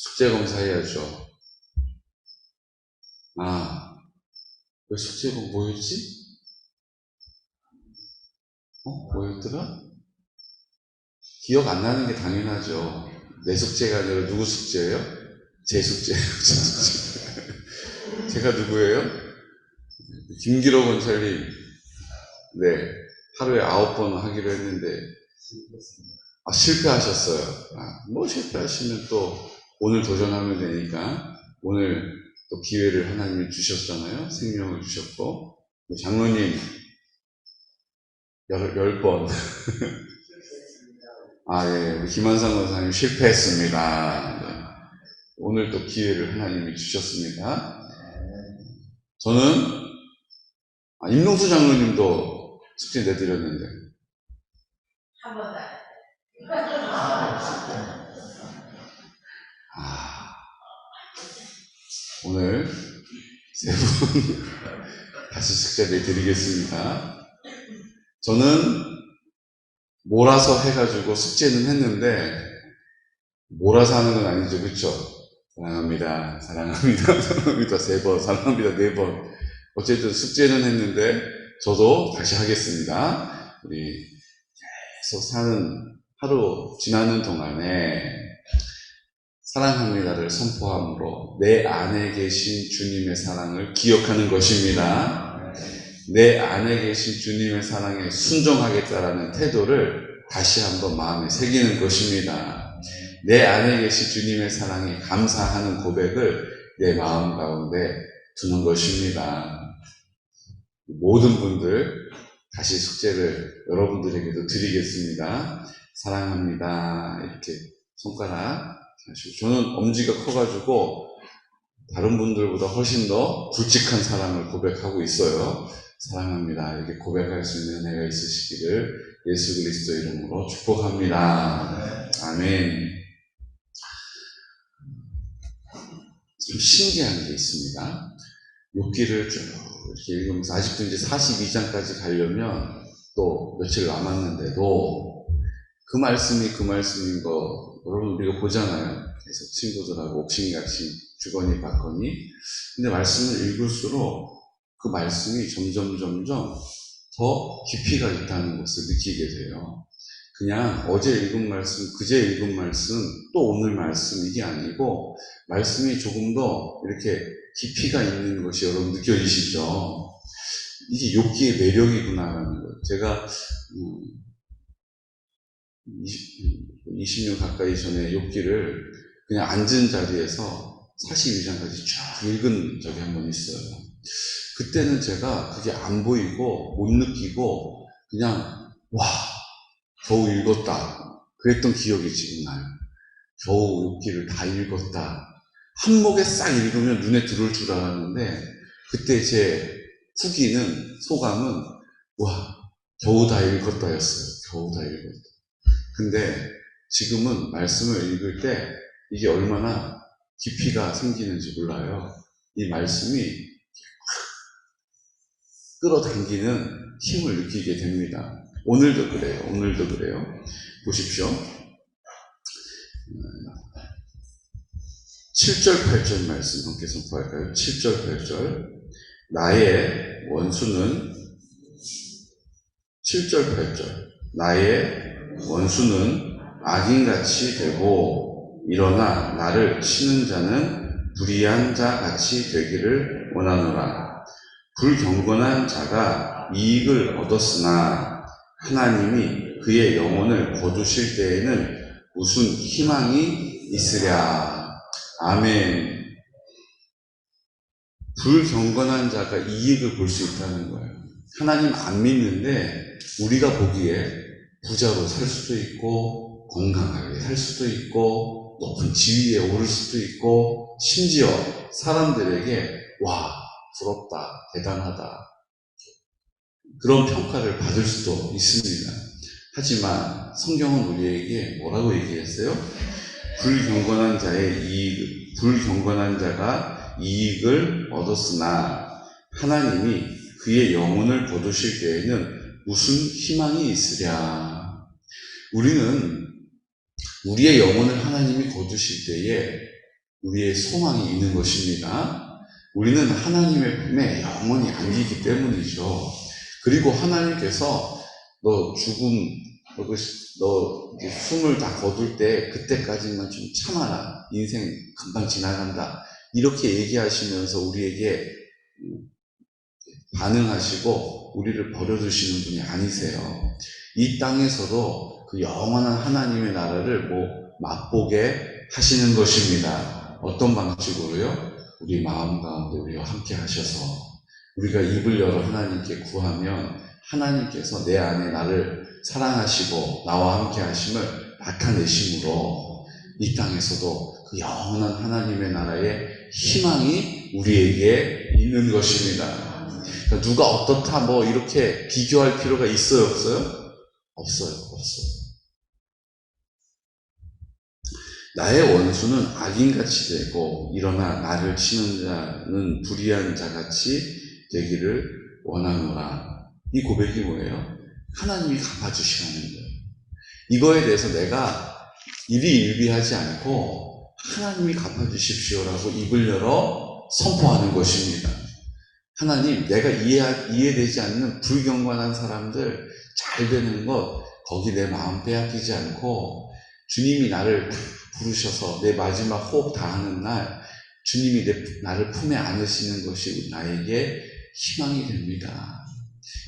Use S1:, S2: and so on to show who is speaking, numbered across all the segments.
S1: 숙제 검사해야죠. 아, 왜 숙제가 뭐였지? 뭐였더라? 기억 안 나는 게 당연하죠. 내 숙제가 아니라 누구 숙제예요? 제 숙제예요. 제 숙제. 제가 누구예요? 김기로 권찰님. 네. 하루에 9번 하기로 했는데, 실패하셨어요. 뭐 실패하시면 또 오늘 도전하면 되니까, 오늘 또 기회를 하나님이 주셨잖아요. 생명을 주셨고. 장로님, 10번. 예. 우리 김한상 권사님 실패했습니다. 네. 오늘 또 기회를 하나님이 주셨습니다. 저는, 임동수 장로님도 숙제 내드렸는데. 한 번 더. 오늘 세 분 다시 숙제 내드리겠습니다. 저는 몰아서 해가지고 숙제는 했는데, 몰아서 하는 건 아니죠. 그쵸? 사랑합니다. 사랑합니다. 사랑합니다. 3번. 사랑합니다. 4번. 어쨌든 숙제는 했는데, 저도 다시 하겠습니다. 우리 계속 사는 하루 지나는 동안에 사랑합니다를 선포함으로 내 안에 계신 주님의 사랑을 기억하는 것입니다. 내 안에 계신 주님의 사랑에 순종하겠다라는 태도를 다시 한번 마음에 새기는 것입니다. 내 안에 계신 주님의 사랑에 감사하는 고백을 내 마음 가운데 두는 것입니다. 모든 분들 다시 숙제를 여러분들에게도 드리겠습니다. 사랑합니다. 이렇게 손가락 하시고, 저는 엄지가 커가지고 다른 분들보다 훨씬 더 굵직한 사랑을 고백하고 있어요. 사랑합니다. 이렇게 고백할 수 있는 은혜가 있으시기를 예수 그리스도 이름으로 축복합니다. 아멘. 좀 신기한 게 있습니다. 욥기를 쭉 이렇게 읽으면서 아직도 이제 42장까지 가려면 또 며칠 남았는데도 그 말씀이 그 말씀인 거 여러분 우리가 보잖아요. 계속 친구들하고 옥신각신 주거니 받거니. 근데 말씀을 읽을수록 그 말씀이 점점 더 깊이가 있다는 것을 느끼게 돼요. 그냥 어제 읽은 말씀, 그제 읽은 말씀, 또 오늘 말씀 이게 아니고 말씀이 조금 더 이렇게 깊이가 있는 것이 여러분 느껴지시죠? 이게 욥기의 매력이구나라는 거예요. 제가 20년 가까이 전에 욥기를 그냥 앉은 자리에서 42장까지 쭉 읽은 적이 한 번 있어요. 그때는 제가 그게 안 보이고 못 느끼고 그냥 겨우 읽었다 그랬던 기억이 지금 나요. 겨우 욥기를 다 읽었다. 한 목에 싹 읽으면 눈에 들어올 줄 알았는데 그때 제 후기는 소감은 겨우 다 읽었다였어요. 겨우 다 읽었다. 근데 지금은 말씀을 읽을 때 이게 얼마나 깊이가 생기는지 몰라요. 이 말씀이 끌어당기는 힘을 느끼게 됩니다. 오늘도 그래요. 보십시오. 7절, 8절 말씀 함께 선포할까요? 7절, 8절. 나의 원수는 7절, 8절. 나의 원수는 악인같이 되고 일어나 나를 치는 자는 불의한 자같이 되기를 원하노라. 불경건한 자가 이익을 얻었으나 하나님이 그의 영혼을 거두실 때에는 무슨 희망이 있으랴. 아멘. 불경건한 자가 이익을 볼 수 있다는 거예요. 하나님 안 믿는데 우리가 보기에 부자로 살 수도 있고 건강하게 살 수도 있고 높은 지위에 오를 수도 있고 심지어 사람들에게 부럽다, 대단하다 그런 평가를 받을 수도 있습니다. 하지만 성경은 우리에게 뭐라고 얘기했어요? 불경건한 자가 이익을 얻었으나 하나님이 그의 영혼을 거두실 때에는 무슨 희망이 있으랴. 우리는 우리의 영혼을 하나님이 거두실 때에 우리의 소망이 있는 것입니다. 우리는 하나님의 품에 영원히 안기기 때문이죠. 그리고 하나님께서 너 이제 숨을 다 거둘 때 그때까지만 좀 참아라. 인생 금방 지나간다. 이렇게 얘기하시면서 우리에게 반응하시고 우리를 버려두시는 분이 아니세요. 이 땅에서도 그 영원한 하나님의 나라를 맛보게 하시는 것입니다. 어떤 방식으로요? 우리 마음 가운데 우리와 함께 하셔서 우리가 입을 열어 하나님께 구하면 하나님께서 내 안에 나를 사랑하시고 나와 함께 하심을 나타내심으로 이 땅에서도 그 영원한 하나님의 나라의 희망이 우리에게 있는 것입니다. 그러니까 누가 어떻다 이렇게 비교할 필요가 있어요, 없어요? 없어요. 나의 원수는 악인같이 되고 일어나 나를 치는 자는 불의한 자같이 되기를 원하노라. 이 고백이 뭐예요? 하나님이 갚아주시라는 거예요. 이거에 대해서 내가 일희일비하지 않고 하나님이 갚아주십시오라고 입을 열어 선포하는 것입니다. 하나님, 내가 이해되지 않는 불경건한 사람들 잘 되는 것 거기 내 마음 빼앗기지 않고 주님이 나를 부르셔서 내 마지막 호흡 다하는 날 주님이 나를 품에 안으시는 것이 나에게 희망이 됩니다.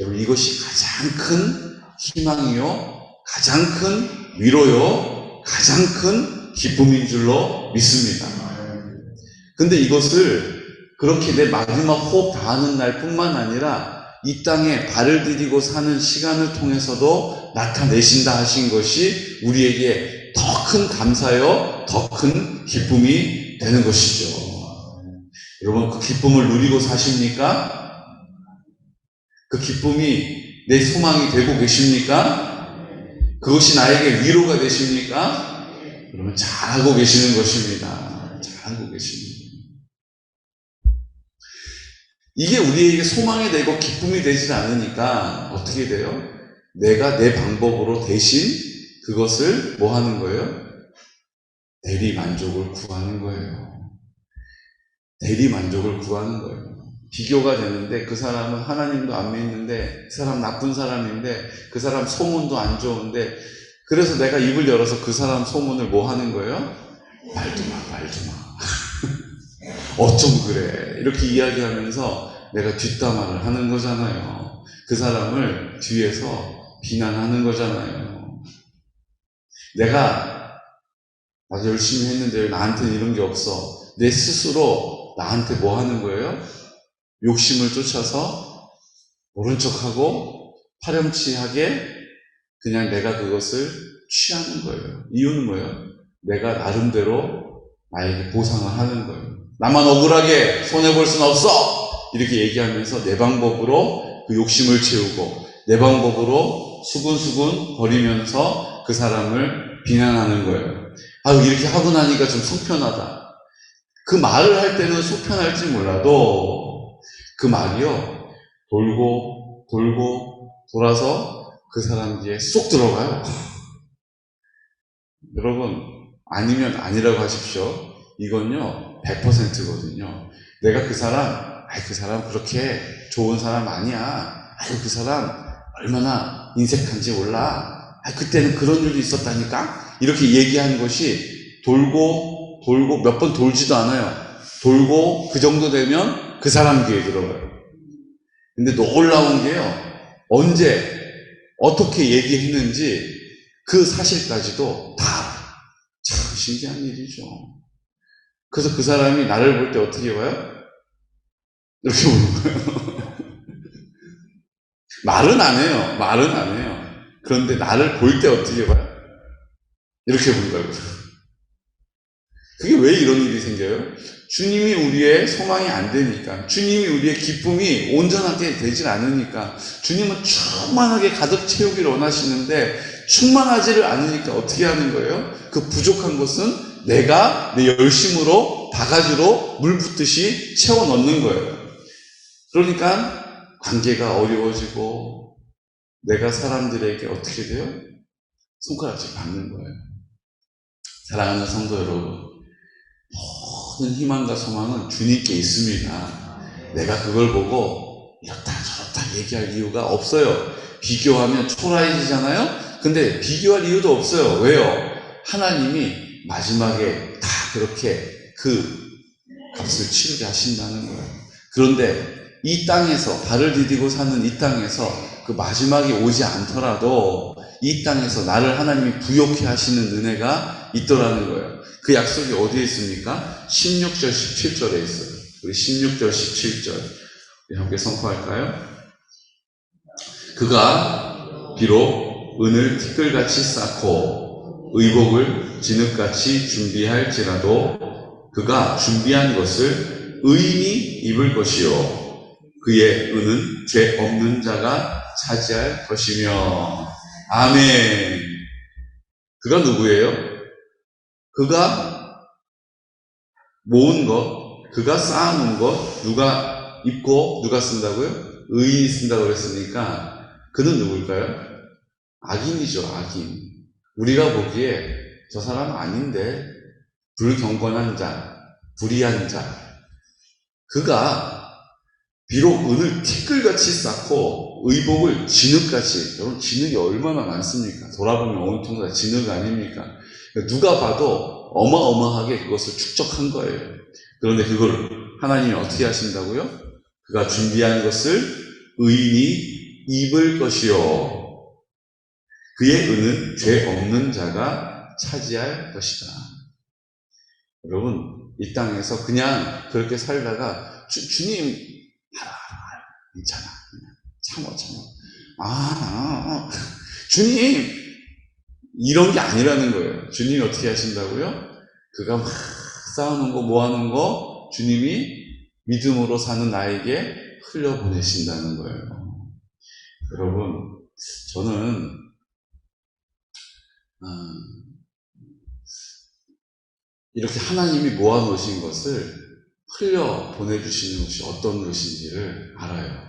S1: 여러분, 이것이 가장 큰 희망이요, 가장 큰 위로요, 가장 큰 기쁨인 줄로 믿습니다. 근데 이것을 그렇게 내 마지막 호흡 다하는 날 뿐만 아니라 이 땅에 발을 디디고 사는 시간을 통해서도 나타내신다 하신 것이 우리에게 더 큰 감사요, 더 큰 기쁨이 되는 것이죠. 여러분, 그 기쁨을 누리고 사십니까? 그 기쁨이 내 소망이 되고 계십니까? 그것이 나에게 위로가 되십니까? 여러분, 잘하고 계시는 것입니다. 잘하고 계십니다. 이게 우리에게 소망이 되고 기쁨이 되지 않으니까 어떻게 돼요? 내가 내 방법으로 대신 그것을 뭐 하는 거예요? 대리 만족을 구하는 거예요. 대리 만족을 구하는 거예요. 비교가 되는데 그 사람은 하나님도 안 믿는데 그 사람 나쁜 사람인데 그 사람 소문도 안 좋은데 그래서 내가 입을 열어서 그 사람 소문을 뭐 하는 거예요? 말도 마. 어쩜 그래. 이렇게 이야기하면서 내가 뒷담화를 하는 거잖아요. 그 사람을 뒤에서 비난하는 거잖아요. 내가 나도 열심히 했는데 왜 나한테는 이런 게 없어. 내 스스로 나한테 뭐 하는 거예요? 욕심을 쫓아서 모른 척하고 파렴치하게 그냥 내가 그것을 취하는 거예요. 이유는 뭐예요? 내가 나름대로 나에게 보상을 하는 거예요. 나만 억울하게 손해볼 순 없어! 이렇게 얘기하면서 내 방법으로 그 욕심을 채우고 내 방법으로 수근수근 거리면서 그 사람을 비난하는 거예요. 이렇게 하고 나니까 좀 속편하다. 그 말을 할 때는 속편할지 몰라도 그 말이요, 돌고 돌아서 그 사람 뒤에 쏙 들어가요. 여러분, 아니면 아니라고 하십시오. 이건요 100%거든요. 내가 그 사람 그렇게 좋은 사람 아니야. 그 사람 얼마나 인색한지 몰라. 그때는 그런 일도 있었다니까. 이렇게 얘기한 것이 돌고 몇 번 돌지도 않아요. 돌고 그 정도 되면 그 사람 귀에 들어가요. 근데 놀라운 게요, 언제 어떻게 얘기했는지 그 사실까지도 다 참 신기한 일이죠. 그래서 그 사람이 나를 볼 때 어떻게 봐요? 이렇게 보는 거예요. 말은 안 해요. 그런데 나를 볼 때 어떻게 봐요? 이렇게 본다고요. 그게 왜 이런 일이 생겨요? 주님이 우리의 소망이 안 되니까, 주님이 우리의 기쁨이 온전하게 되질 않으니까, 주님은 충만하게 가득 채우기를 원하시는데 충만하지를 않으니까 어떻게 하는 거예요? 그 부족한 것은 내가 내 열심으로 바가지로 물 붓듯이 채워 넣는 거예요. 그러니까 관계가 어려워지고 내가 사람들에게 어떻게 돼요? 손가락질 받는 거예요. 사랑하는 성도 여러분, 모든 희망과 소망은 주님께 있습니다. 내가 그걸 보고 이렇다 저렇다 얘기할 이유가 없어요. 비교하면 초라해지잖아요. 근데 비교할 이유도 없어요. 왜요? 하나님이 마지막에 다 그렇게 그 값을 치르게 하신다는 거예요. 그런데 이 땅에서 발을 디디고 사는 이 땅에서 그 마지막이 오지 않더라도 이 땅에서 나를 하나님이 부욕해 하시는 은혜가 있더라는 거예요. 그 약속이 어디에 있습니까? 16절 17절에 있어요. 우리 16절 17절 우리 함께 선포할까요? 그가 비록 은을 티끌같이 쌓고 의복을 진흙같이 준비할지라도 그가 준비한 것을 의인이 입을 것이요 그의 은은 죄 없는 자가 차지할 것이며. 아멘. 그가 누구예요? 그가 모은 것, 그가 쌓아놓은 것, 누가 입고 누가 쓴다고요? 의인이 쓴다고 그랬으니까 그는 누굴까요? 악인이죠, 악인. 우리가 보기에 저 사람 아닌데, 불경건한 자, 불의한 자. 그가 비록 은을 티끌같이 쌓고 의복을 진흙같이, 여러분 진흙이 얼마나 많습니까? 돌아보면 온통 다 진흙 아닙니까? 누가 봐도 어마어마하게 그것을 축적한 거예요. 그런데 그걸 하나님이 어떻게 하신다고요? 그가 준비한 것을 의인이 입을 것이요 그의 은은 죄 없는 자가 차지할 것이다. 여러분 이 땅에서 그냥 그렇게 살다가 주님 괜찮아 참어 주님 이런 게 아니라는 거예요. 주님이 어떻게 하신다고요? 그가 막 쌓아놓은 거 모아놓은 거 주님이 믿음으로 사는 나에게 흘려보내신다는 거예요. 여러분 저는 이렇게 하나님이 모아놓으신 것을 흘려보내주시는 것이 어떤 것인지를 알아요.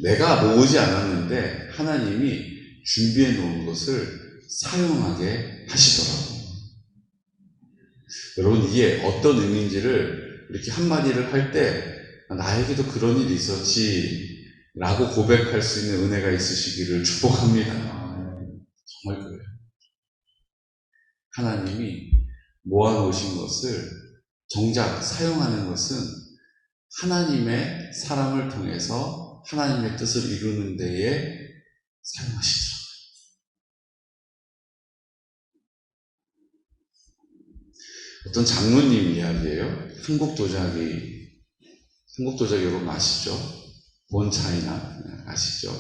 S1: 내가 모으지 않았는데 하나님이 준비해 놓은 것을 사용하게 하시더라고요. 여러분 이게 어떤 의미인지를 이렇게 한마디를 할 때 나에게도 그런 일이 있었지 라고 고백할 수 있는 은혜가 있으시기를 축복합니다. 정말 그래요. 하나님이 모아놓으신 것을 정작 사용하는 것은 하나님의 사람을 통해서 하나님의 뜻을 이루는 데에 사용하시더라고요. 어떤 장로님 이야기예요. 한국도자기 여러분 아시죠? 본 차이나 아시죠?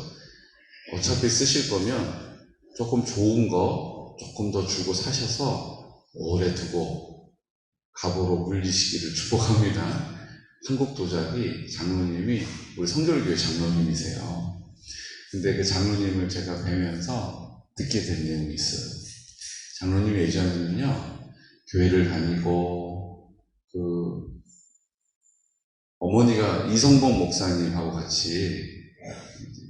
S1: 어차피 쓰실 거면 조금 좋은 거 조금 더 주고 사셔서 오래 두고 갑으로 물리시기를 축복합니다. 한국도자기 장로님이 우리 성결교회 장로님이세요. 근데 그 장로님을 제가 뵈면서 듣게 된 내용이 있어요. 장로님이 예전에는요 교회를 다니고 어머니가 이성봉 목사님하고 같이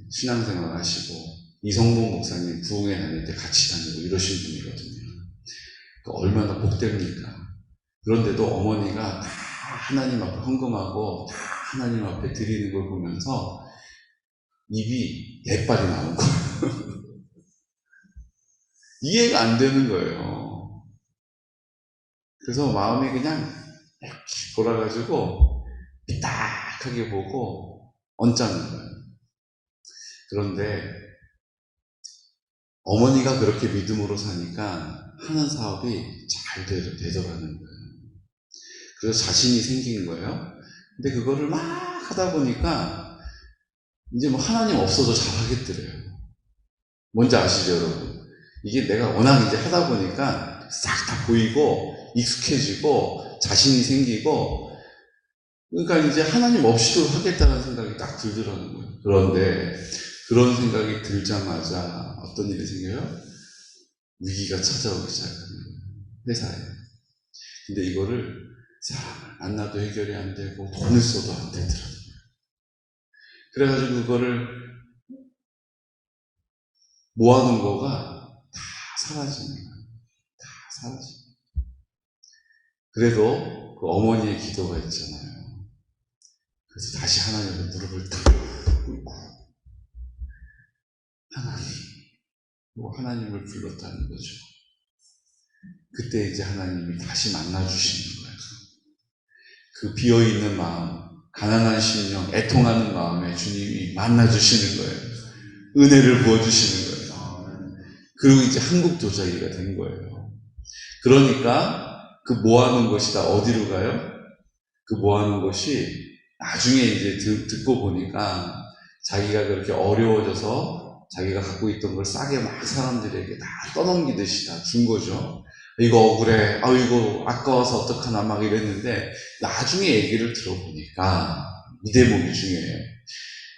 S1: 신앙생활 하시고 이성봉 목사님 부흥회 다닐 때 같이 다니고 이러신 분이거든요. 얼마나 복됩니까? 그런데도 어머니가 다 하나님 앞에 헌금하고 다 하나님 앞에 드리는 걸 보면서 입이 예빨이 나온 거예요. 이해가 안 되는 거예요. 그래서 마음이 그냥 이렇게 돌아가지고 삐딱하게 보고 언짢은 거예요. 그런데 어머니가 그렇게 믿음으로 사니까 하는 사업이 잘 되더라는 거예요. 그래서 자신이 생긴 거예요. 근데 그거를 막 하다 보니까 이제 뭐 하나님 없어도 잘하겠더래요. 뭔지 아시죠, 여러분? 이게 내가 워낙 이제 하다 보니까 싹 다 보이고 익숙해지고 자신이 생기고 그러니까 이제 하나님 없이도 하겠다는 생각이 딱 들더라는 거예요. 그런데 그런 생각이 들자마자 어떤 일이 생겨요? 위기가 찾아오기 시작하는 거예요. 회사에. 근데 이거를 사람을 만나도 해결이 안 되고 돈을 써도 안 되더라고요. 그래가지고 그거를 모아놓은 거가 다 사라지는 거예요. 다 사라지는 거예요. 그래도 그 어머니의 기도가 있잖아요. 그래서 다시 하나님의 무릎을 탁 꿇고 하나님을 불렀다는 거죠. 그때 이제 하나님이 다시 만나주시는 거예요. 그 비어있는 마음, 가난한 심령, 애통하는 마음에 주님이 만나주시는 거예요. 은혜를 부어주시는 거예요. 그리고 이제 한국 도자기가 된 거예요. 그러니까 그 모아놓은 것이 다 어디로 가요? 그 모아놓은 것이 나중에 이제 듣고 보니까 자기가 그렇게 어려워져서 자기가 갖고 있던 걸 싸게 막 사람들에게 다 떠넘기듯이 다 준 거죠. 이거 억울해. 이거 아까워서 어떡하나 막 이랬는데 나중에 얘기를 들어보니까 이 대목이 중요해요.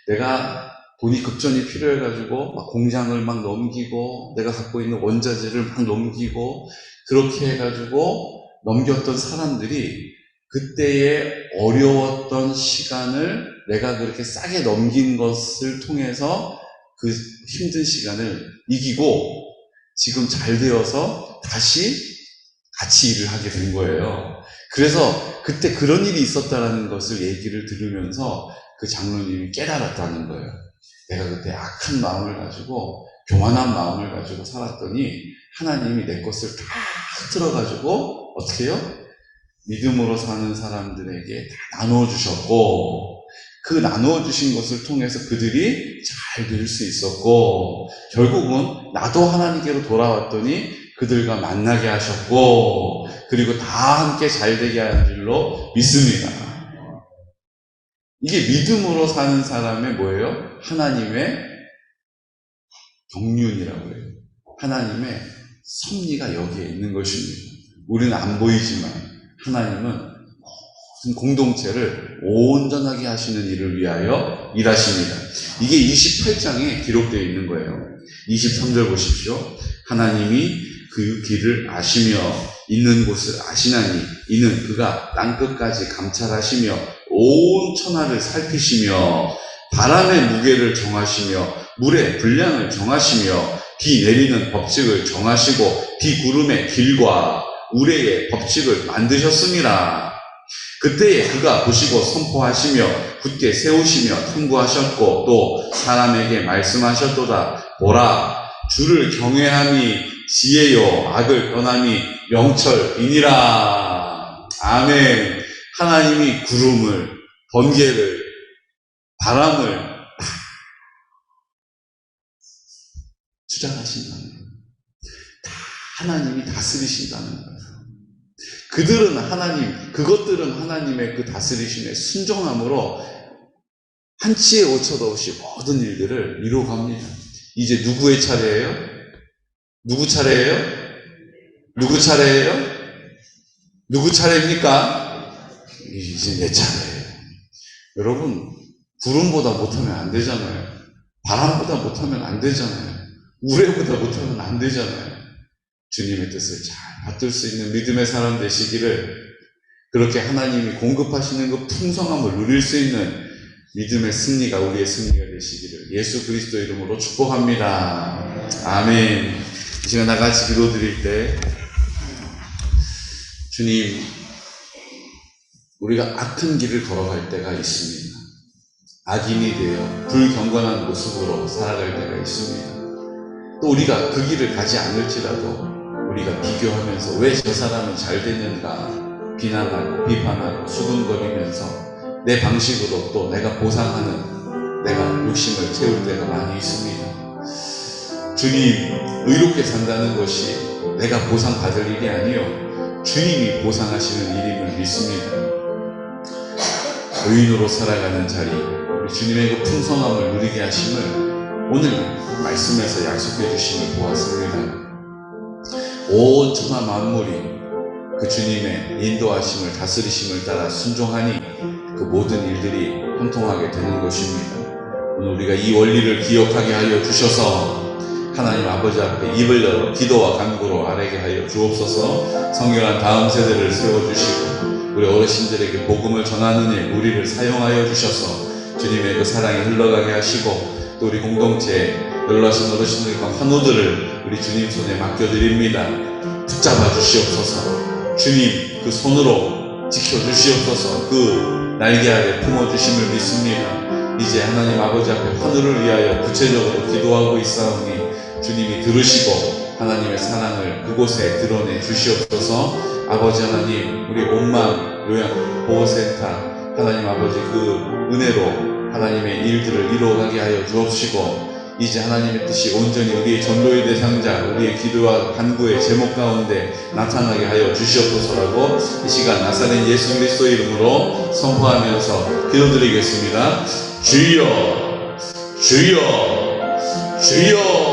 S1: 내가 돈이 급전이 필요해가지고 막 공장을 막 넘기고 내가 갖고 있는 원자재를 막 넘기고 그렇게 해가지고 넘겼던 사람들이 그때의 어려웠던 시간을 내가 그렇게 싸게 넘긴 것을 통해서 그 힘든 시간을 이기고 지금 잘 되어서 다시 같이 일을 하게 된 거예요. 그래서 그때 그런 일이 있었다는 것을 얘기를 들으면서 그 장로님이 깨달았다는 거예요. 내가 그때 악한 마음을 가지고 교만한 마음을 가지고 살았더니 하나님이 내 것을 다 흐트러가지고 어떻게 해요? 믿음으로 사는 사람들에게 다 나누어 주셨고 그 나누어 주신 것을 통해서 그들이 잘 될 수 있었고 결국은 나도 하나님께로 돌아왔더니 그들과 만나게 하셨고 그리고 다 함께 잘 되게 하는 줄로 믿습니다. 이게 믿음으로 사는 사람의 뭐예요? 하나님의 경륜이라고 해요. 하나님의 섭리가 여기에 있는 것입니다. 우리는 안 보이지만 하나님은 모든 공동체를 온전하게 하시는 일을 위하여 일하십니다. 이게 28장에 기록되어 있는 거예요. 23절 보십시오. 하나님이 그 길을 아시며 있는 곳을 아시나니 이는 그가 땅끝까지 감찰하시며 온 천하를 살피시며 바람의 무게를 정하시며 물의 분량을 정하시며 비 내리는 법칙을 정하시고 비구름의 길과 우레의 법칙을 만드셨습니다. 그때에 그가 보시고 선포하시며 굳게 세우시며 탐구하셨고 또 사람에게 말씀하셨도다. 보라, 주를 경외함이 지혜요 악을 떠남이 명철이니라. 아멘. 하나님이 구름을, 번개를, 바람을 주장하신다는 거예요. 다 하나님이 다스리신다는 거예요. 그것들은 하나님의 그 다스리심에 순종함으로 한치의 오차도 없이 모든 일들을 이루어갑니다. 이제 누구의 차례예요? 누구 차례예요? 누구 차례예요? 누구 차례입니까? 이제 내 차례예요. 여러분, 구름보다 못하면 안 되잖아요. 바람보다 못하면 안 되잖아요. 우레보다 못하면 안 되잖아요. 주님의 뜻을 잘 받들 수 있는 믿음의 사람 되시기를, 그렇게 하나님이 공급하시는 그 풍성함을 누릴 수 있는 믿음의 승리가 우리의 승리가 되시기를 예수 그리스도 이름으로 축복합니다. 아멘. 이 시간 나같이 기도드릴 때 주님, 우리가 악한 길을 걸어갈 때가 있습니다. 악인이 되어 불경건한 모습으로 살아갈 때가 있습니다. 또 우리가 그 길을 가지 않을지라도 우리가 비교하면서 왜 저 사람은 잘 됐는가 비난하고 비판하고 수군거리면서 내 방식으로 또 내가 보상하는 내가 욕심을 채울 때가 많이 있습니다. 주님, 의롭게 산다는 것이 내가 보상받을 일이 아니요 주님이 보상하시는 일임을 믿습니다. 의인으로 살아가는 자리, 우리 주님의 그 풍성함을 누리게 하심을 오늘 말씀에서 약속해 주심을 보았습니다. 온 천하 만물이 그 주님의 인도하심을 다스리심을 따라 순종하니 그 모든 일들이 형통하게 되는 것입니다. 오늘 우리가 이 원리를 기억하게 하여 주셔서 하나님 아버지 앞에 입을 열어 기도와 간구로 아뢰게 하여 주옵소서. 성결한 다음 세대를 세워주시고 우리 어르신들에게 복음을 전하는 일 우리를 사용하여 주셔서 주님의 그 사랑이 흘러가게 하시고 또 우리 공동체에 연락하신 어르신들과 환우들을 우리 주님 손에 맡겨드립니다. 붙잡아 주시옵소서. 주님 그 손으로 지켜주시옵소서. 그 날개 아래 품어주심을 믿습니다. 이제 하나님 아버지 앞에 하늘을 위하여 구체적으로 기도하고 있사오니 주님이 들으시고 하나님의 사랑을 그곳에 드러내 주시옵소서. 아버지 하나님, 우리 온망 요양 보호센터 하나님 아버지 그 은혜로 하나님의 일들을 이루어가게 하여 주옵시고, 이제 하나님의 뜻이 온전히 우리의 전도의 대상자, 우리의 기도와 간구의 제목 가운데 나타나게 하여 주시옵소서라고 이 시간 나사렛 예수 그리스도의 이름으로 선포하면서 기도드리겠습니다. 주여, 주여, 주여.